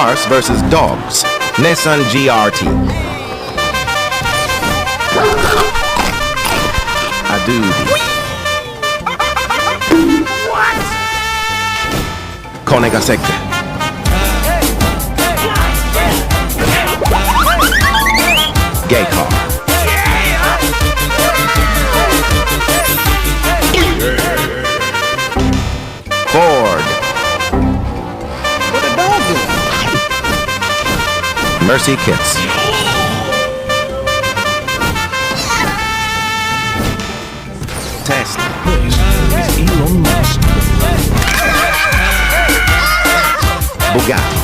Cars versus Dogs. Nissan GRT. Adubi. Konegaseke. Gay car. Ford. What the dog do? Mercy Kits. Tesla. Elon Musk. Bugatti.